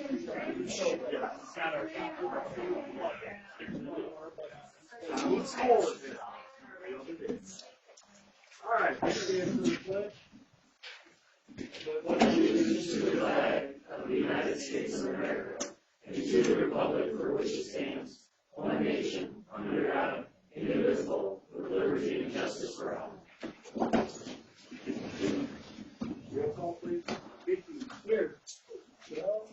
All right, stand for the pledge. Allegiance to the flag of the United States of America and to the republic for which it stands, one nation, under God, indivisible, with liberty and justice for all. Roll call, please. Vicky. Here. Joe.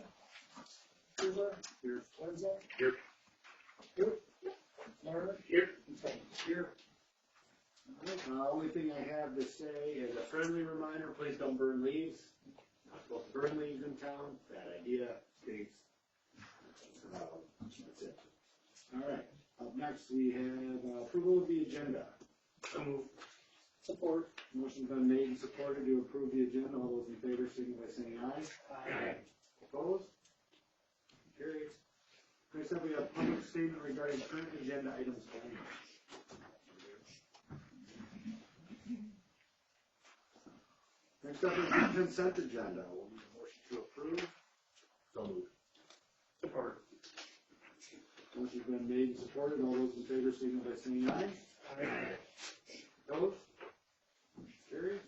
Cooper. Here. Wenzel. Here. Here. Martin. Here. Here. Only thing I have to say is a friendly reminder, please don't burn leaves. Not supposed to burn leaves in town, bad idea, stinks. That's it. All right, up next we have approval of the agenda. So move. Support. Motion's been made and supported to approve the agenda. All those in favor signify by saying aye. Aye. Opposed? Carries. Next up, we have public statement regarding current agenda items only. Next up is the consent agenda. We'll need a motion to approve. So move. Support. Motion's been made and supported. All those in favor signify by saying aye. Aye. Opposed? Carries.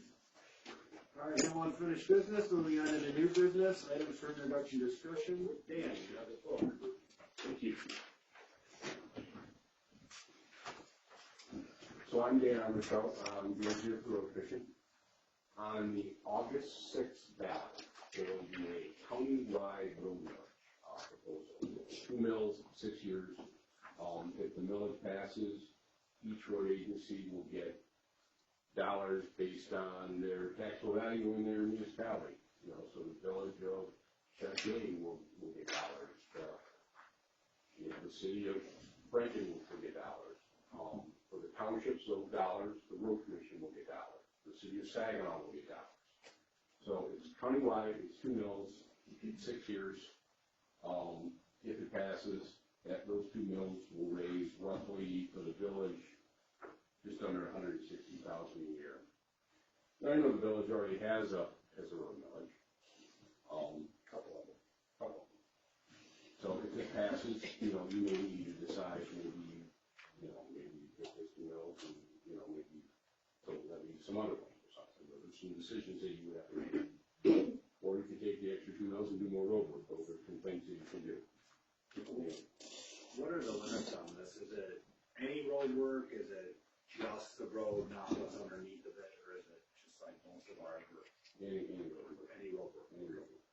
All right, now unfinished business. Moving on into new business. Items for introduction discussion. Dan, you have the floor. Thank you. So I'm Dan Undershow, the engineer for road fishing. On the August 6th ballot, there will be a countywide road millage proposal. 2 mills, 6 years. If the millage passes, each road agency will get dollars based on their taxable value in their municipality. You know, so the village of Champaign will get dollars. The city of Franklin will get dollars. For the townships, those dollars, the road commission will get dollars. The city of Saginaw will get dollars. So it's countywide, it's 2 mills, 6 years. If it passes, those 2 mills will raise roughly for the village just under $160,000 a year. Now, I know the village already has a road millage. Couple of them. So if it passes, you may need to decide maybe get those 2 mills and, maybe levy some other ones or something. But there's some decisions that you would have to make. Or you can take the extra 2 mills and do more road work. Those are some things that you can do. What are the limits on this? Is it any road work? Is it just the road, not what's underneath of it? Or is it just like most of our work? Any road work. Any road work. Any road work.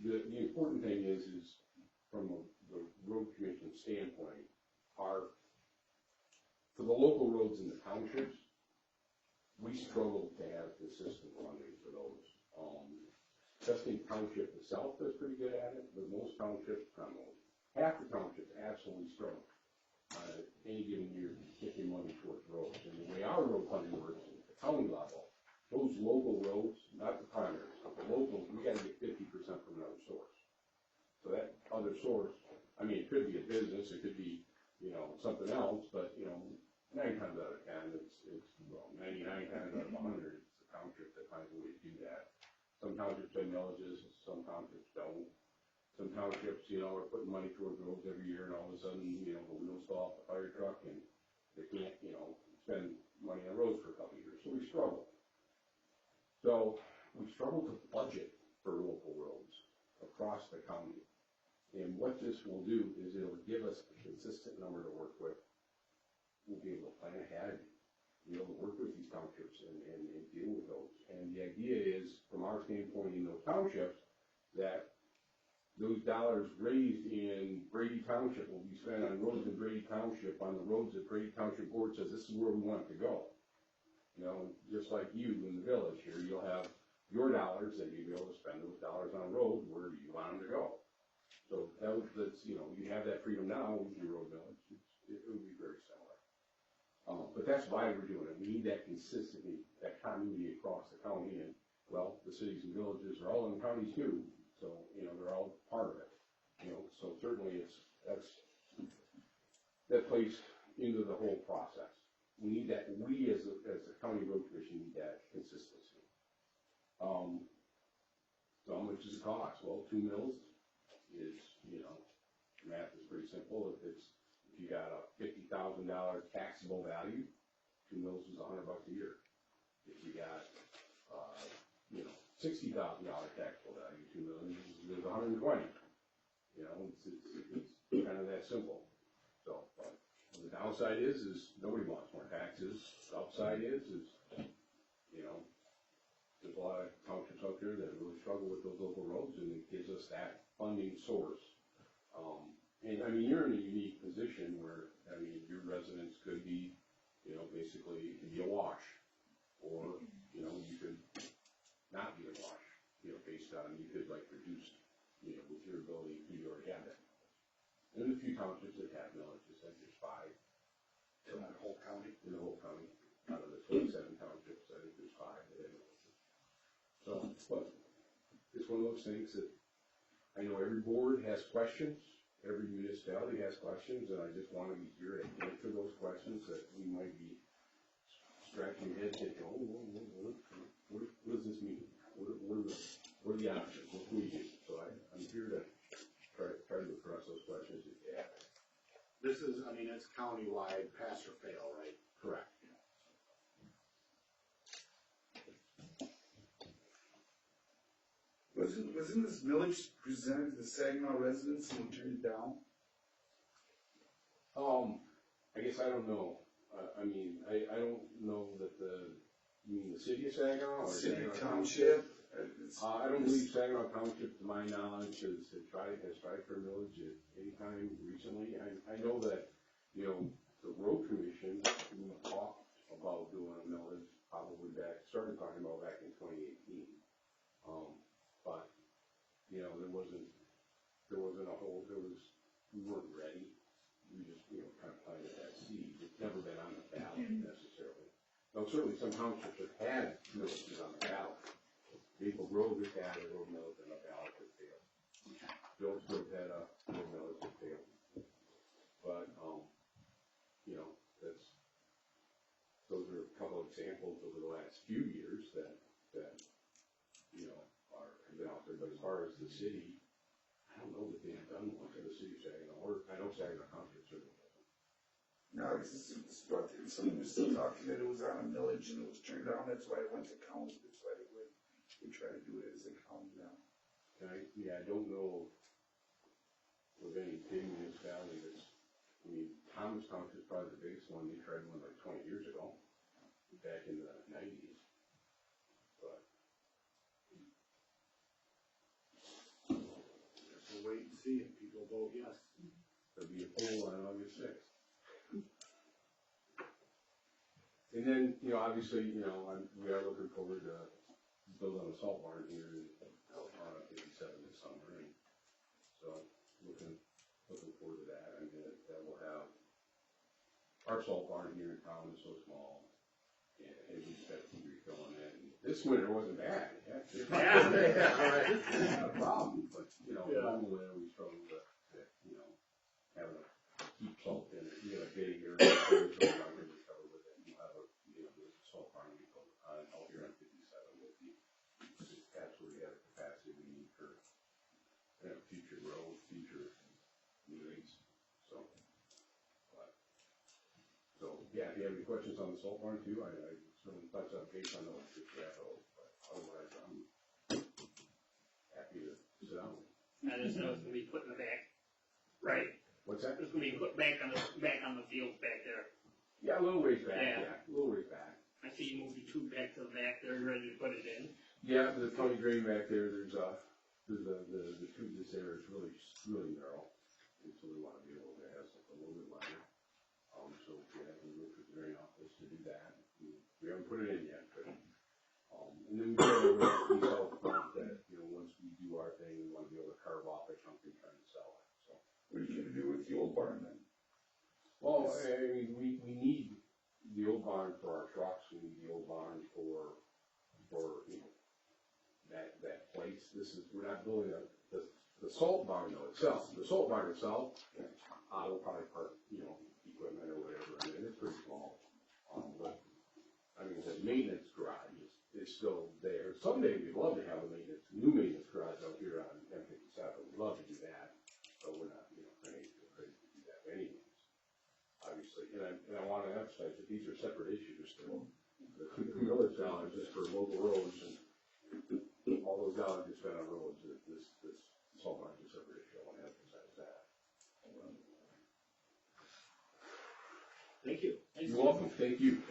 The important thing is from the road commission standpoint, for the local roads in the townships, we struggle to have consistent funding for those. Tustin Township itself is pretty good at it, but most townships, half the townships absolutely struggle any given year kicking money towards roads. And the way our road funding works at the county level, those local roads, not the primaries, but the locals, we got to get 50% from another source. So that other source, it could be a business, it could be, something else, but, 9 times out of 10, it's 99 times out of 100, it's the township that finds a way to do that. Some townships have villages, some townships don't. Some townships, are putting money towards roads every year, and all of a sudden, the wheels fall off the fire truck, and they can't, spend money on roads for a couple of years. So we struggle. So we struggle to budget for local roads across the county. And what this will do is it'll give us a consistent number to work with. We'll be able to plan ahead, be able to work with these townships and deal with those. And the idea is, from our standpoint in those townships, that those dollars raised in Brady Township will be spent on roads in Brady Township, on the roads that Brady Township Board says this is where we want it to go. Just like you in the village here, you'll have your dollars that you'll be able to spend those dollars on a road where you want them to go. So that's, you have that freedom now with your road village. It would be very similar. But that's why we're doing it. We need that consistency, that continuity across the county. And, well, the cities and villages are all in the counties too. So, they're all part of it. So certainly that plays into the whole process. We need that, we as the county road commission need that consistency. much does it cost? Well, 2 mills is, math is pretty simple. If you got a $50,000 taxable value, 2 mills is $100 a year. If you got, $60,000 taxable value, 2 million is 120. It's kind of that simple. So, but the downside is nobody wants more taxes. The upside is, there's a lot of townships out there that really struggle with those local roads, and it gives us that funding source. And I mean, you're in a unique position where, your residents could be, basically, it could be a wash, or, you could not be a wash, based on, you could like reduce, with your ability, you already have that. And a few townships that have villages, like there's 5. In the whole county? In the whole county, out of the 27 townships, I think there's 5 that have villages. So, but it's one of those things that, I know every board has questions, every municipality has questions, and I just want to be here to answer those questions that we might be scratching your head thinking, what does this mean? What are the options? What can we do? So I'm here to try to address those questions if you have. This is, it's countywide, pass or fail, right? Correct. Wasn't this village presented to the Saginaw residents and we turned it down? I guess I don't know. I don't know that you mean the city of Saginaw or City Saginaw Township? I don't believe Saginaw Township, to my knowledge, has tried for a millage at any time recently. I know that, the road commission talked about doing a millage probably started talking about back in 2018. But, we weren't ready. We just, kind of planted that seed. It's never been on the ballot necessarily. Now, certainly some townships have had villages on the ballot. Maple Grove has had a road millage on the ballot that failed. Phillipsburg had a road millage that failed. But, those are a couple of examples over the last few years that have been out there. But as far as the city, I don't know that they have done one for the city of Saginaw, or I know Saginaw Township certainly doesn't. No, someone was still talking that it was on a millage and it was turned down, that's why it went to county, that's why we try to do it as a county now. I don't know of any big municipality that's, Thomas Township is probably the biggest one. They tried one like 20 years ago, back in the 90s. But We'll wait and see if people vote yes. there'll be a poll on August 6th. And then, obviously, we are looking forward to building a salt barn here in 57 this summer, and so looking forward to that. That will have our salt barn here in town is so small, and we just got to keep refilling it. And this winter wasn't bad. Not a problem, but along the way we struggled with having to keep salt in it. You got a big area covered with it. You have there's a salt barn we built out here on 57 with absolutely have the capacity we need for future growth, future needs. So yeah, if you have any questions on the salt barn too, I certainly touch on base on those if you have those, but otherwise I'm happy to sit down. I just know it's gonna be put in the back, right? What's that? It's gonna be put back on the field back there. Yeah, a little ways back, Yeah. a little ways back. I see you moved your tube back to the back there, ready to put it in. Yeah, the county drain back there, there's the tube that's there, it's really narrow. And so we want to be able to have something a little bit wider. So yeah, we work with the drain office to do that. We haven't put it in yet, but, and then we have a piece out front that, once we do our thing, we want to be able to carve off a chunk and try and sell it, so. What are you gonna do with the old barn then? Well, we need the old barn for our trucks, we need the old barn for that place. We're not building the salt barn though itself. The salt barn itself, we'll probably park, equipment or whatever, it's pretty small. But, the maintenance garage is is still there. Someday we'd love to have a new maintenance garage out here on M57. We'd love to do that, but we're not, ready to do that by any means, obviously. And I want to emphasize that these are separate issues. The millage dollars is for local roads, and all those dollars you spend on roads, this so much is a separate issue. I want to emphasize that. Thank you. You're welcome. Thank you.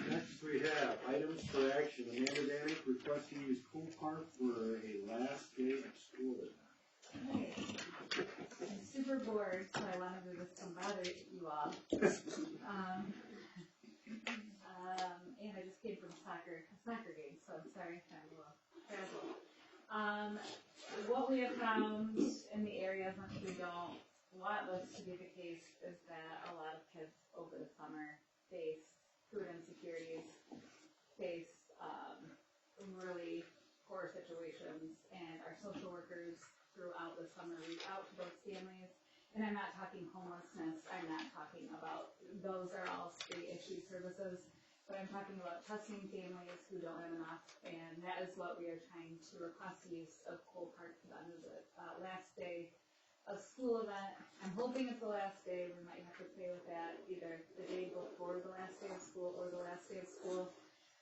Next we have items for action. Amanda Danick requesting to use Cool Park for a last day of school. Hey, I'm super bored, so I wanted to just come bother you all. And I just came from a soccer game, so I'm sorry if I'm a little frazzled. What we have found in the area, as much as we don't want this to be the case, is that a lot of kids over the summer face food insecurities, face really poor situations, and our social workers throughout the summer reach out to those families. And I'm not talking homelessness, I'm not talking about, those are all state issue services, but I'm talking about testing families who don't have enough, and that is what we are trying to request the use of Coal Park for the end of the last day of school event. I'm hoping it's the last day. We might have to play with that either the day before the last day of school or the last day of school.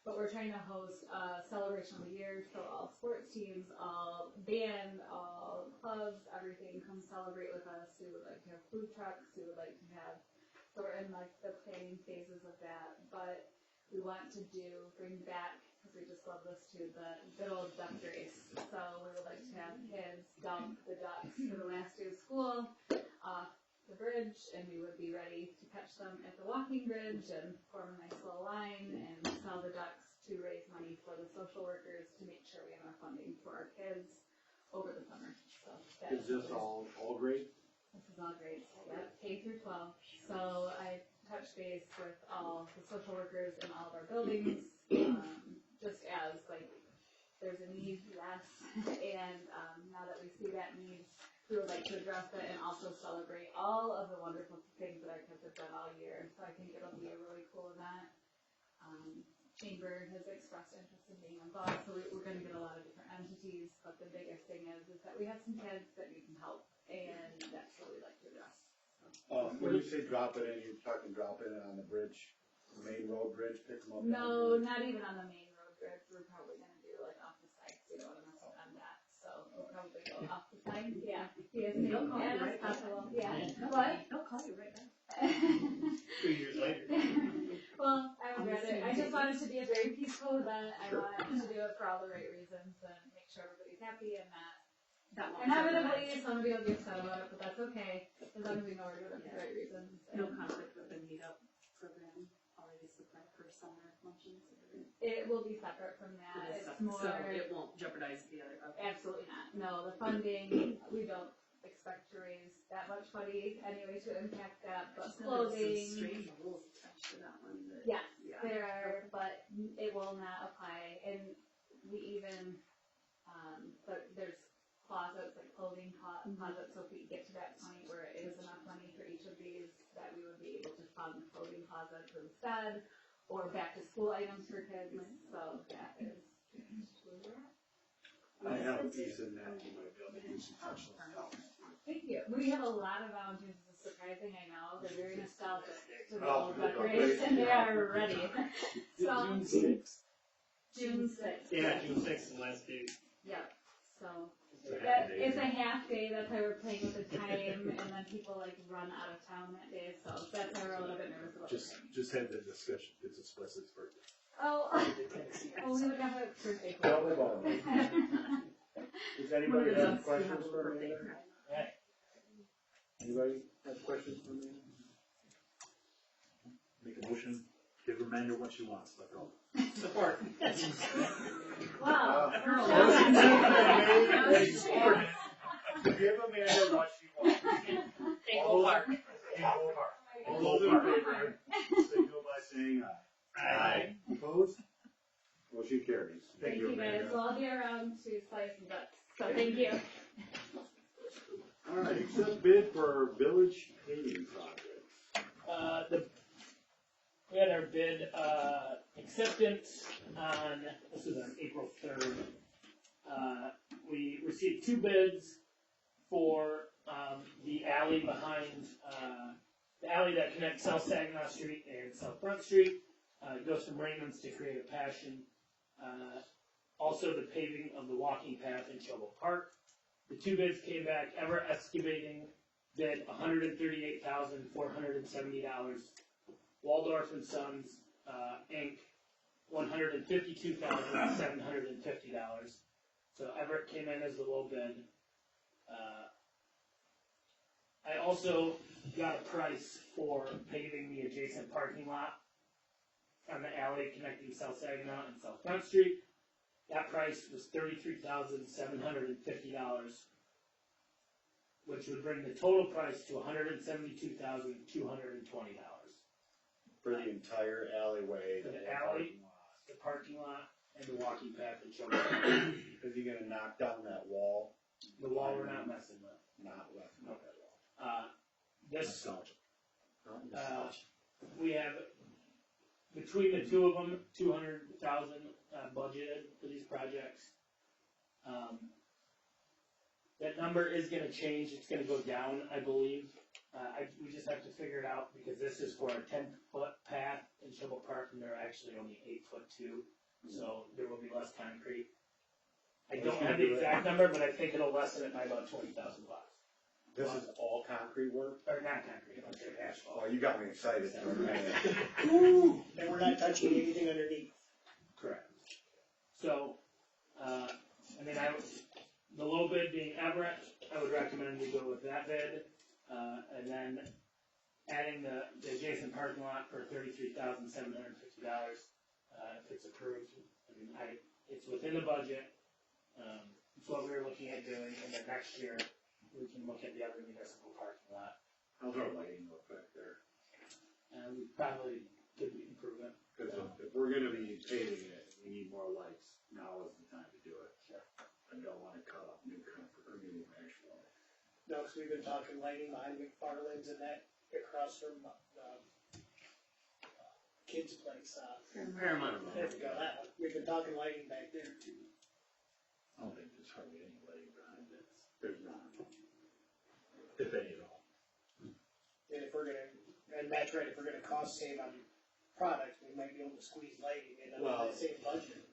But we're trying to host a celebration of the year, so all sports teams, all band, all clubs, everything come celebrate with us. We would like to have food trucks. We would like to have, so we're in like the planning phases of that. But we want to bring back, because we just love this too, the good old duck race. So we would like to have kids dump the ducks for the last day of school off the bridge, and we would be ready to catch them at the walking bridge and form a nice little line and sell the ducks to raise money for the social workers to make sure we have enough funding for our kids over the summer. So Is this all grade? This is all grades, yep, K through 12. So I touched base with all the social workers in all of our buildings, just as like there's a need, yes, and now that we see that need, we would like to address it and also celebrate all of the wonderful things that our kids have done all year. So I think it'll be a really cool event. Chamber has expressed interest in being involved, so we're going to get a lot of different entities, but the biggest thing is that we have some kids that need some help, and that's what we'd like to address. When you say drop it in, you're talking drop it on the bridge, the main road bridge, pick them up? No, not even on the main road bridge. We're probably going to do like off the side, so we don't want to mess on that. So we'll probably go off the side. Yeah. Yes, They'll call you as right possible. back. Yeah. What? They'll call you right back. 2 years later. Well, I would rather, I just want it to be a very peaceful event. I want to do it for all the right reasons and make sure everybody's happy and not. Inevitably, somebody will be upset about it, but that's okay, as long as we know we're doing it for the right reasons. No conflict with the meetup program already supplied for summer luncheons. It will be separate from that. It's more. So it won't jeopardize the other. Okay. Absolutely not. No, the funding, we don't expect to raise that much money anyway to impact that, but clothing. Some strange rules attached to that one. That, Yes, yeah. there are, but it will not apply, and we even, but there's closets, like clothing closets, so if we get to that point where it is enough money for each of these, that we would be able to fund clothing closets instead, or back to school items for kids, so that is where we're at. I have a piece in that, you might be able to use some touch on that. Thank you. We have a lot of volunteers. It's surprising, I know. They're very nostalgic to the Oh, old duck race, and they are ready. So, June 6th? June 6th. Yeah, June 6th is the last day. Yep. So, It's a it's a half day. That's why we're playing with the time, and then people like run out of town that day. So that's why we're a little bit nervous about it. Just had the discussion, it's a Wesley's birthday. Oh, well, we would have a birthday. Tell them all. Does anybody have questions for me? Anybody have questions for me? Make a motion, give Amanda what she wants, let go. Support. Wow. Motion made and supported. Give Amanda what she wants. Eagle Park. All those in favor, signal by saying aye. Aye. Opposed? Motion carries. Thank you guys. Amanda. So I'll be around to slice and ducks. So thank you. All right, accept bid for village paving project. We had our bid, acceptance on, this was on April 3rd. We received 2 bids for, the alley behind, the alley that connects South Saginaw Street and South Front Street. It goes from Raymond's to Creative Passion. Also the paving of the walking path in Shovel Park. The 2 bids came back. Everett Excavating bid $138,470. Waldorf and Sons, Inc., $152,750. So Everett came in as the low bid. I also got a price for paving the adjacent parking lot on the alley connecting South Saginaw and South Front Street. That price was $33,750, which would bring the total price to $172,220. For the entire alleyway. For the whole alley? parking lot. The parking lot and the walking path and shovel. Is he gonna knock down that wall? The wall we're not messing with. Not left, not that wall. This, we have, between the 2 of them, 200,000 budgeted for these projects. That number is gonna change, it's gonna go down, I believe. We just have to figure it out, because this is for a 10-foot path in Shovel Park, and they're actually only 8'2", so there will be less concrete. I don't have the exact number, but I think it'll lessen it by about $20,000. This is all concrete work? Or not concrete, I'm sorry, asphalt. Oh, you got me excited for a minute. And we're not touching anything underneath. Correct. So, the low bid being Everett, I would recommend we go with that bid. And then adding the adjacent parking lot for $33,750, if it's approved. It's within the budget. It's what we were looking at doing, and then next year, we can look at the other municipal parking lot. How's our lighting look back there? We probably could improve it. Cause if we're gonna be paving it, we need more lights. Now is the time to do it. Sure. I don't wanna cut off new comfort or new actual. No, because we've been talking lighting behind McFarland's and that across from, kids' place, there we go, that one. We've been talking lighting back there too. I don't think there's hardly any lighting behind it. There's not. If any at all. And if we're gonna, and Matt's right, if we're gonna cost save on product, we might be able to squeeze lighting in under Well- that same budget.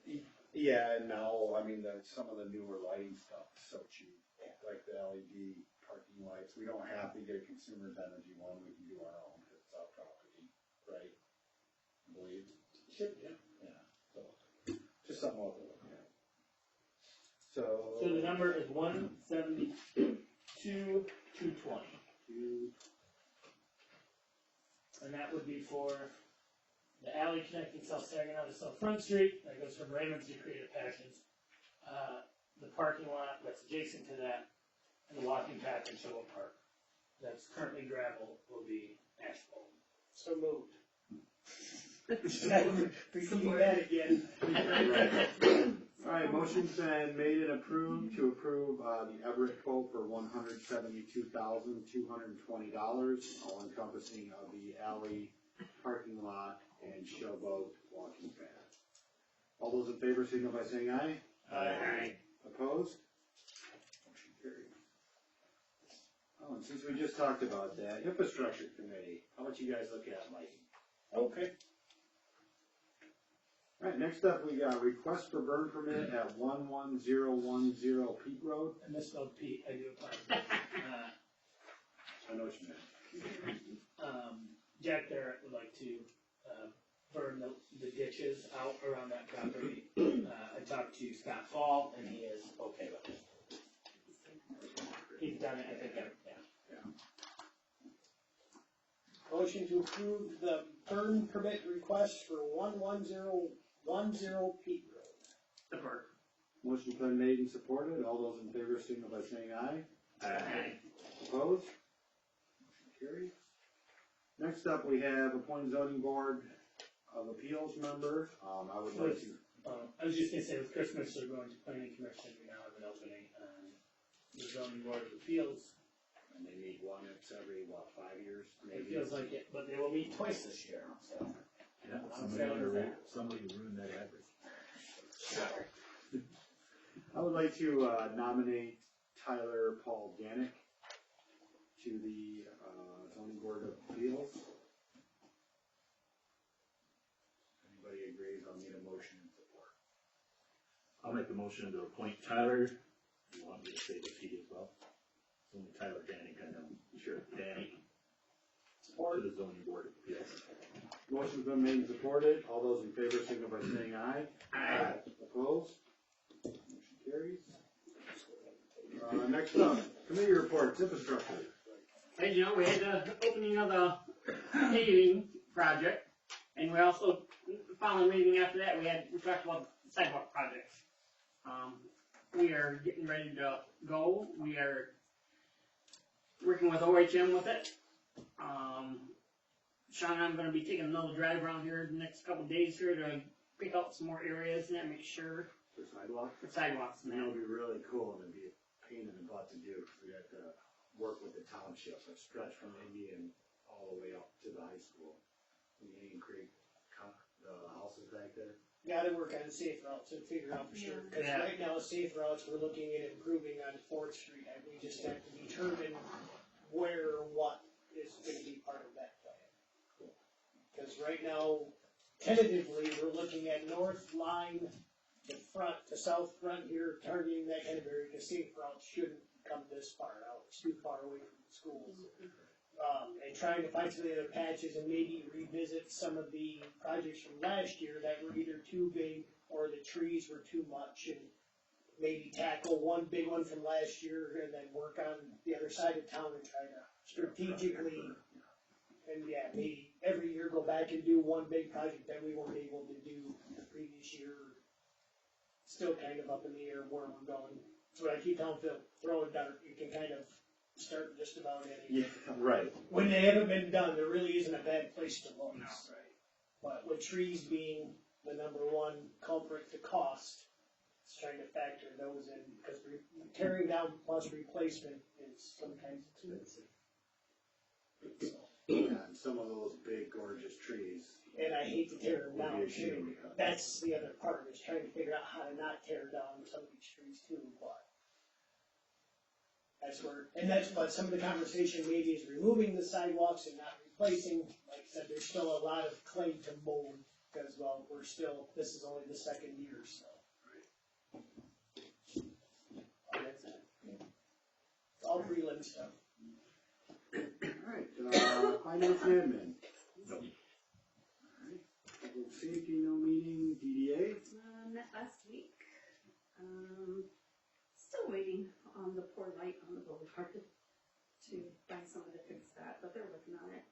Yeah, and now, I mean, some of the newer lighting stuff is so cheap, Yeah. like the LED parking lights, we don't have to get Consumers Energy one, we can do our own, because it's our property, right? I believe. Should be. Yeah, so, just something else to look at. So. So the number is 172,220. And that would be for the alley connecting South Saginaw to South Front Street, that goes from Raymond's to Creative Passions. The parking lot that's adjacent to that, and the walking path in Shovel Park. That's currently gravel, will be asphalt. So moved. We can do that again. Alright, motion's been made and approved to approve, the Everett quote for $172,220, all encompassing of the alley, parking lot, and showboat walking path. All those in favor signal by saying aye. Aye. Opposed? Motion carried. Oh, and since we just talked about that, infrastructure committee, how about you guys look at lighting? Okay. Alright, next up, we got request for burn permit at 11010 Peak Road. I misspelled Pete, I do apologize. I know what you meant. Jack Barrett would like to, burn the ditches out around that property. I talked to Scott Fall, and he is okay with it. He's done it, I think, yeah. Motion to approve the burn permit request for 11010 Peak Road. Support. Motion's been made and supported. All those in favor signal by saying aye. Aye. Opposed? Motion carried. Next up, we have appoint zoning board of appeals member. I would like to. I was just gonna say, with Chris Mixler going to planning commission, we now have an opening on the zoning board of appeals. And they meet once every, 5 years, It maybe? feels like it, but they will meet twice this year, so. Yeah, I'm excited with that. somebody ruined that average. I would like to nominate Tyler Paul Gannick to the zoning board of appeals. Anybody agrees, I'll need a motion and support. I'll make the motion to appoint Tyler. You want me to say the fee as well? Only Tyler Danny, I know, sure, Danny, to the zoning board of appeals. Motion's been made and supported. All those in favor signify by saying aye. Aye. Opposed? Motion carries. Next up, committee reports, infrastructure. As you know, we had the opening of the paving project, and we also, the following meeting after that, we talked about the sidewalk project. We are getting ready to go. We are working with OHM with it. Sean and I'm gonna be taking another drive around here the next couple of days here to pick out some more areas and make sure For sidewalk? for sidewalks and That that. would be really cool, and it'd be a pain in the butt to do, because we have to work with the township, a stretch from Indian all the way up to the high school. In the Indian Creek, the houses back there. Gotta work on safe routes and figure out for sure, cause Yeah. right now, safe routes, we're looking at improving on Fourth Street, and we just have to determine where or what is gonna be part of that plan. Cause right now, tentatively, we're looking at north line, the front, the south front here, targeting that kind of area, cause safe routes shouldn't come this far out, it's too far away from the schools. And trying to find some of the other patches and maybe revisit some of the projects from last year that were either too big or the trees were too much, and maybe tackle one big one from last year and then work on the other side of town and try to strategically, and yeah, maybe every year go back and do one big project that we weren't able to do the previous year. Still kind of up in the air where we're going. That's what I keep telling Phil, throw a dart, you can kind of start just about anything. Yeah, right. When they haven't been done, there really isn't a bad place to look. But with trees being the number one culprit to cost, it's trying to factor those in, because tearing down plus replacement is sometimes expensive. Yeah, and some of those big gorgeous trees. And I hate to tear them would down be a too. shame to cut. That's the other part, is trying to figure out how to not tear down some of these trees too, but. That's where, and that's what some of the conversation maybe is removing the sidewalks and not replacing. Like I said, there's still a lot of clay to mold, because, well, this is only the second year, so. Oh, that's it. It's all prelim stuff. Alright, finance and admin. Alright, public safety, no meeting, DDA. Met last week. Still waiting on the poor light on the boulevard to find someone to fix that, but they're working on it.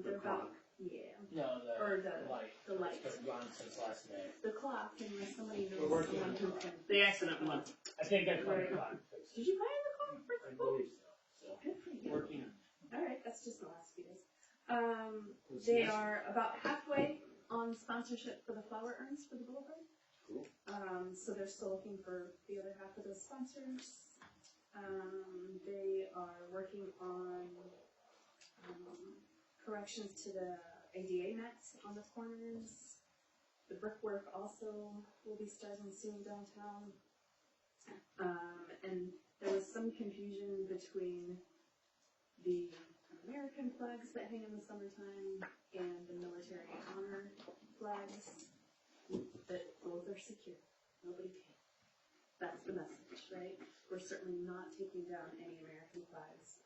They're about, yeah, No, or the light. the light. It's been gone since last May. The clock, unless somebody knows We're working someone on who can. The accident one, I think they're coming Right. on. Did you find the clock? I believe so. Good for you. Working on. Alright, that's just the last few days. They are about halfway on sponsorship for the flower urns for the boulevard. Cool. So they're still looking for the other half of those sponsors. They are working on, corrections to the ADA nets on the corners. The brickwork also will be starting soon downtown. And there was some confusion between the American flags that hang in the summertime and the military honor flags, that both are secure, nobody can. That's the message, right? We're certainly not taking down any American flags,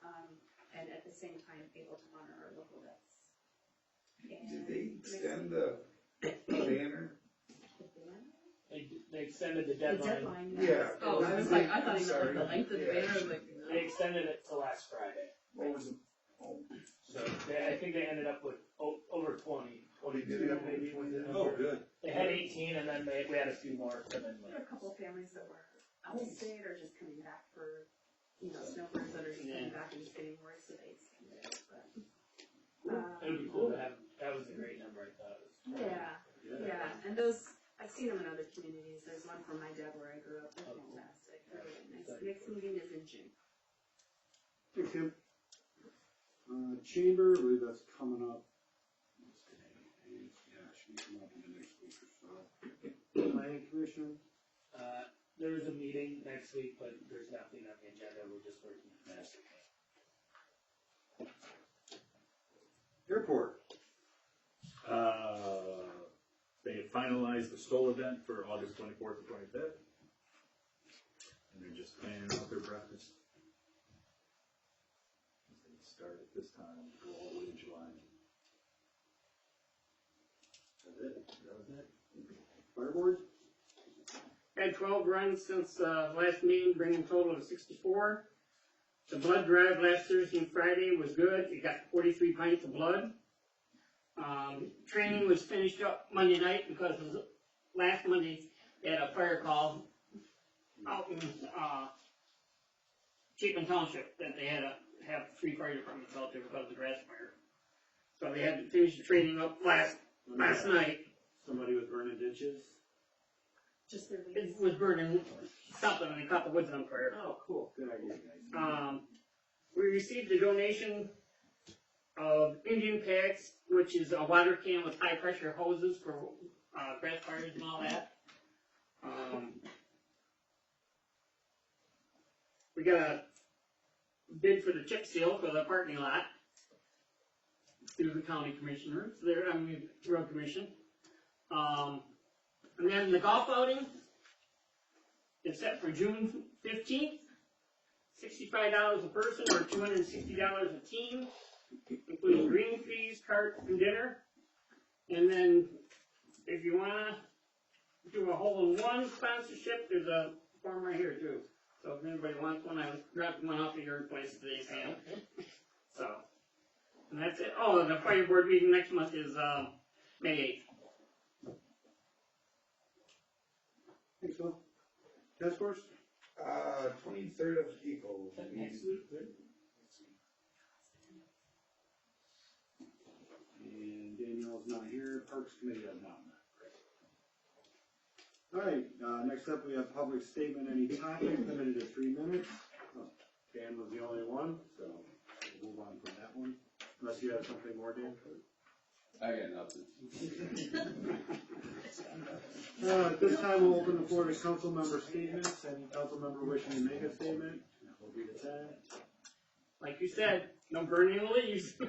and at the same time able to honor our local vets. Did they extend the banner? They extended the The deadline. deadline, Yeah. Oh, I was like, I thought he meant Sorry. like the length of the Yeah. banner, I was like, no. They extended it to last Friday. What was it? Oh, So I think they ended up with over 20. they did it. maybe. Oh, good. They had 18, and then we had a few more come in There were a couple of families that were out of state or just coming back for, snowbirds that are just coming back and staying more, so they extended it, but. It would be cool to have. That was a great number, I thought. Yeah, and those, I've seen them in other communities, there's one from my dad where I grew up, they're fantastic, they're really nice. Next meeting is in June. Thanks, Tim. chamber, I believe that's coming up. What's today? Yeah, it should be coming up in the next week or so. Planning commission, There is a meeting next week, but there's nothing on the agenda, we're just working on that. airport. They have finalized the Stoll event for August 24th and 25th. And they're just planning out their breakfast. They start at this time, go all the way to July. That's it. That was it. Fireboard? Had 12 runs since last meeting, bringing a total of 64. The blood drive last Thursday and Friday was good. It got 43 pints of blood. Training was finished up Monday night because it was last Monday they had a fire call out in Chapin Township that they had to have 3 fire departments out there because of the grass fire. So they had to finish the training up last night. Somebody was burning ditches? Just their It leaves. was burning something and they caught the woods on fire. Oh, cool, good idea, guys. We received a donation of Indian Packs, which is a water can with high pressure hoses for grass fires and all that. We got a bid for the chip seal for the parking lot through the county commissioners, road commission. And then the golf outing is set for June 15th. $65 a person or $260 a team, including green fees, cart, and dinner. And then if you wanna do a hole-in-one sponsorship, there's a form right here too. So if anybody wants one, I dropped one off at your place today, Sam. So, and that's it. Oh, and the fire board meeting next month is May 8th. Thanks, Phil. Task force? 23rd of April. Next week, good. And Danielle's not here, Parks Committee has not met. Alright, next up we have public statement, any topic, limited to 3 minutes. Oh, Dan was the only one, so we'll move on from that one. Unless you have something more, Dan? I got nothing. At this time, we'll open the floor to council member statements. Any council member wishing to make a statement, will be the time. Like you said, no burning leaves. In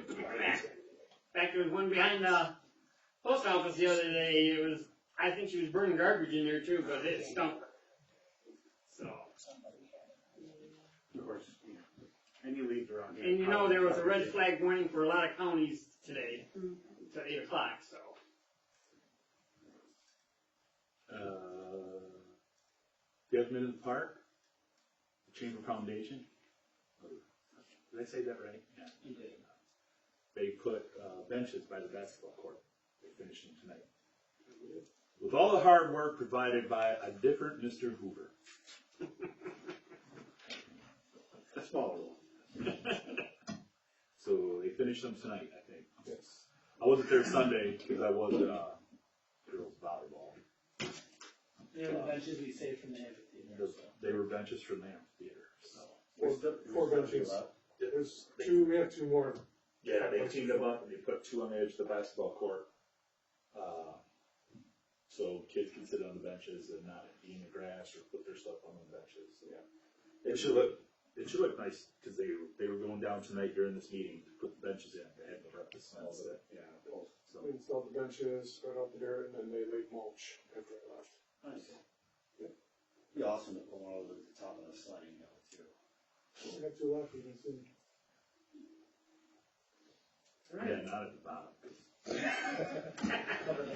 fact, there was one behind the post office the other day. It was, I think she was burning garbage in there too, but it stunk. So, Of course, any leaves around here. and you know, there was a red flag warning for a lot of counties today, until 8 o'clock, so. Devman in the Park, the Chamber Foundation. Did I say that right? Yeah. You did. They put benches by the basketball court. They finished them tonight. With all the hard work provided by a different Mr. Hoover. A smaller one. So they finished them tonight, I think. Yes. I wasn't there Sunday because I was girls volleyball. They were the benches we saved from the amphitheater. They were benches from the amphitheater, so. Four benches. There's two, we have two more. Yeah, they teamed them up and they put 2 on the edge of the basketball court. So kids can sit on the benches and not be in the grass or put their stuff on the benches. So, yeah. It should look nice because they were going down tonight during this meeting to put the benches in. They had the the smells of it. Yeah, So We installed the benches, spread out the dirt, and then they laid mulch after I left. Nice. Be awesome to put one over at the top of the sliding hill too. We got 2 left, we can see. yeah, not at the bottom.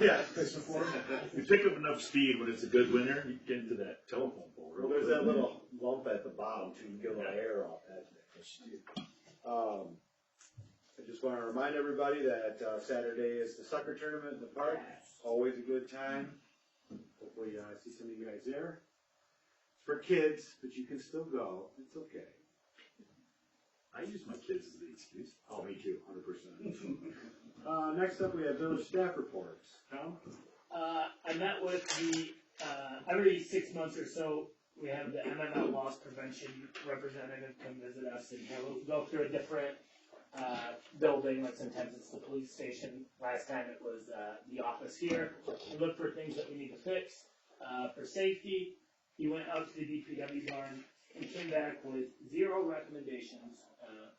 Yeah, you pick up enough speed when it's a good winter, you get into that telephone pole. Well, there's that little lump at the bottom too, you get a little air off that. I just wanna remind everybody that, Saturday is the soccer tournament in the park, always a good time. Hopefully, I see some of you guys there. It's for kids, but you can still go, it's okay. I use my kids as the excuse. Oh, me too, 100%. Next up, we have village staff reports. Tom? I met with the, every 6 months or so, we have the MML loss prevention representative come visit us and go through a different building. Let's intend it's the police station. Last time it was the office here. We looked for things that we need to fix for safety. He went out to the DPW barn and came back with 0 recommendations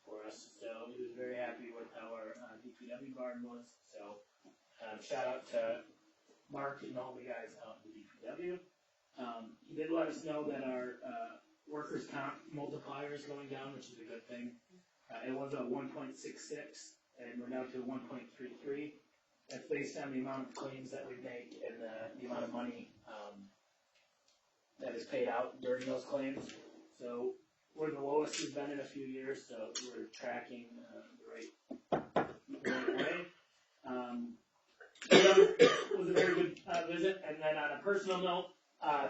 for us. So he was very happy with how our DPW barn was. So shout out to Mark and all the guys out in the DPW. He did let us know that our workers' comp multiplier is going down, which is a good thing. It was a 1.66, and we're now to 1.33. That's based on the amount of claims that we make and the amount of money that is paid out during those claims. So we're the lowest we've been in a few years, so we're tracking the right way. It was a very good visit, and then on a personal note,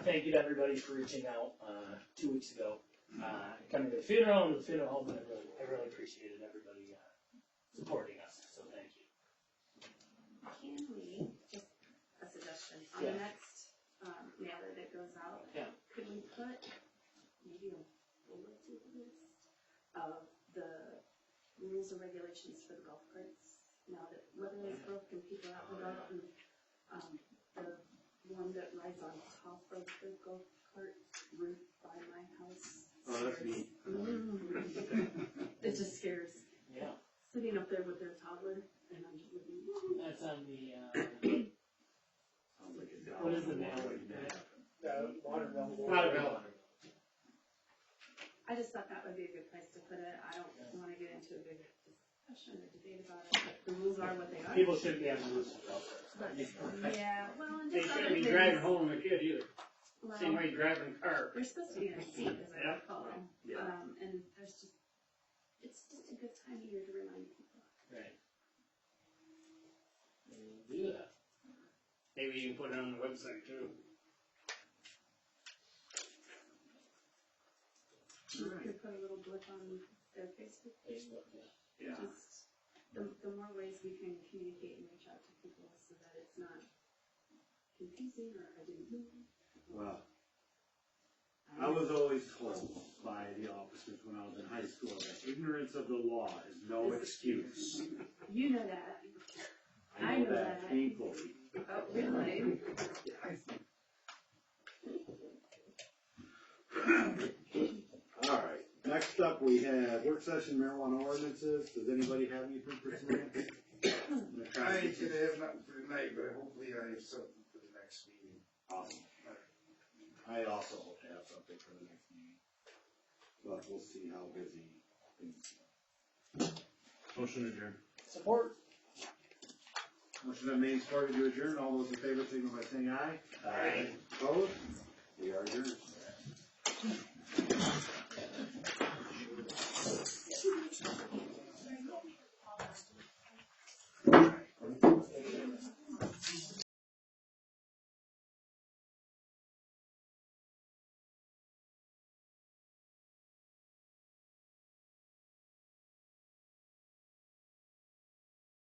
thank you to everybody for reaching out 2 weeks ago, coming to the funeral and the funeral home. I really appreciated everybody supporting us, so thank you. Can we, just a suggestion, on Yeah. the next mailer that goes out, Yeah. could we put maybe a bulletin list of the rules and regulations for the golf carts? Now that weather is broken, people out and about, and the one that rides on top of the golf cart route by my house. Oh, that's neat. It just scares. Yeah. Sitting up there with their toddler, and I'm just looking. That's on the, Sounds like a what is the mailer? Waterville. I just thought that would be a good place to put it. I don't wanna get into a big discussion or debate about it, but the rules are what they are. People shouldn't be having roofs. But, yeah, well, and They just shouldn't other be things. driving home with a kid either. Same Well, way driving a car. they're supposed to be in a seat, as I Yeah. recall. Yeah. And there's just, it's just a good time of year to remind people. Right. We'll do that. Maybe you can put it on the website too. You could put a little blip on their Facebook page. Facebook, Yeah. Just, the more ways we can communicate and reach out to people so that it's not confusing or I didn't know. Well, I was always told by the officers when I was in high school that ignorance of the law is no excuse. You know that. I know that painfully. Oh, really? All right, next up we have work session marijuana ordinances. Does anybody have anything for tonight? I could have nothing for tonight, but hopefully I have something for the next meeting. Awesome. I also hope to have something for the next meeting. But we'll see how busy things go. Motion adjourned. Support. Motion been made, supported to adjourn. All those in favor signal by saying aye. Aye. Opposed? We are adjourned.